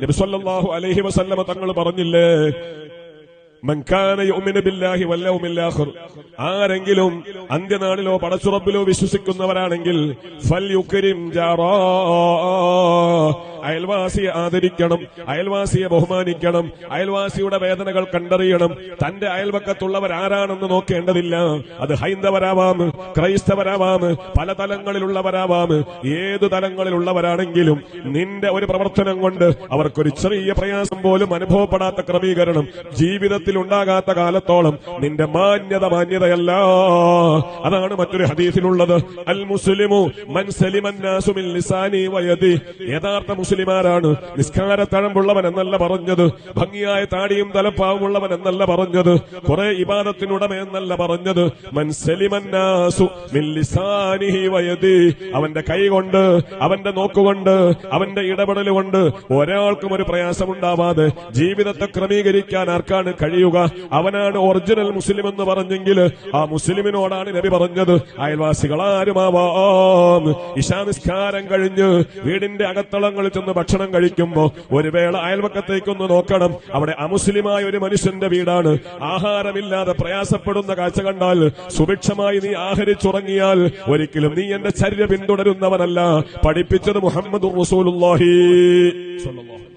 നബി സല്ലല്ലാഹു അലൈഹി വസല്ലമ തങ്ങൾ പറഞ്ഞില്ലേ, മൻ കാന യുഅ്മിനു ബില്ലാഹി വൽ യൗമിൽ ആഖിർ, ആരെങ്കിലും അന്ത്യനാളിലോ പടച്ചുറപ്പിലോ വിശ്വസിക്കുന്നവരാണെങ്കിൽ ഫൽയുക്രിം ജാറാ, അയൽവാസിയെ ആദരിക്കണം, അയൽവാസിയെ ബഹുമാനിക്കണം, അയൽവാസിയുടെ വേദനകൾ കണ്ടറിയണം. തന്റെ അയൽവക്കത്തുള്ളവരാരാണെന്ന് നോക്കേണ്ടതില്ല. അത് ഹൈന്ദവരാവാം, ക്രൈസ്തവരാവാം, പല തലങ്ങളിലുള്ളവരാവാം. ഏതു തലങ്ങളിലുള്ളവരാണെങ്കിലും നിന്റെ ഒരു പ്രവർത്തനം കൊണ്ട് അവർക്കൊരു ചെറിയ പ്രയാസം പോലും അനുഭവപ്പെടാത്ത ക്രമീകരണം ജീവിതത്തിൽ ഉണ്ടാകാത്ത കാലത്തോളം നിന്റെ മാന്യതയല്ല. അതാണ് മറ്റൊരു ഹദീസിലുള്ളത്, അൽ മുസ്ലിമു മൻ സലിമൻ നാസു മിൻ ലിസാനി വയദി. യഥാർത്ഥ മുസ്ലിമാരാണ് നിസ്കാരത്തഴമ്പുള്ളവൻ എന്നല്ല പറഞ്ഞത്, ഭംഗിയായ താടിയും തലപ്പാവുമുള്ളവൻ എന്നല്ല പറഞ്ഞത്, കുറെ ഇബാദത്തിനുടമ എന്നല്ല പറഞ്ഞത്. മൻ സലിമൻ നാസു മിൻ ലിസാനിഹി വയദി, അവന്റെ കൈ കൊണ്ട്, അവന്റെ നോക്കുകൊണ്ട്, അവന്റെ ഇടപെടൽ കൊണ്ട് ഒരാൾക്കും ഒരു പ്രയാസമുണ്ടാവാതെ ജീവിതത്തെ ക്രമീകരിക്കാൻ ആർക്കാണ് കഴിയുക? അവനാണ് ഒറിജിനൽ മുസ്ലിം എന്ന് പറഞ്ഞെങ്കിൽ ആ മുസ്ലിമിനോടാണ് നബി പറഞ്ഞത് അയൽവാസികളാരുമാവാം. ഇശാ നിസ്കാരം കഴിഞ്ഞ് വീടിന്റെ അകത്തളങ്ങളിൽ ചെന്ന് ഭക്ഷണം കഴിക്കുമ്പോ ഒരു വേള അയൽവക്കത്തേക്കൊന്ന് നോക്കണം. അവിടെ അമുസ്ലിമായ ഒരു മനുഷ്യന്റെ വീടാണ്. ആഹാരമില്ലാതെ പ്രയാസപ്പെടുന്ന കാഴ്ച കണ്ടാൽ സുഭിക്ഷമായി നീ ആഹരിച്ചുറങ്ങിയാൽ ഒരിക്കലും നീ എന്റെ ചര്യ പിന്തുടരുന്നവനല്ല. പഠിപ്പിച്ചത് മുഹമ്മദുർ റസൂലുള്ളാഹി സ്വല്ലല്ലാഹു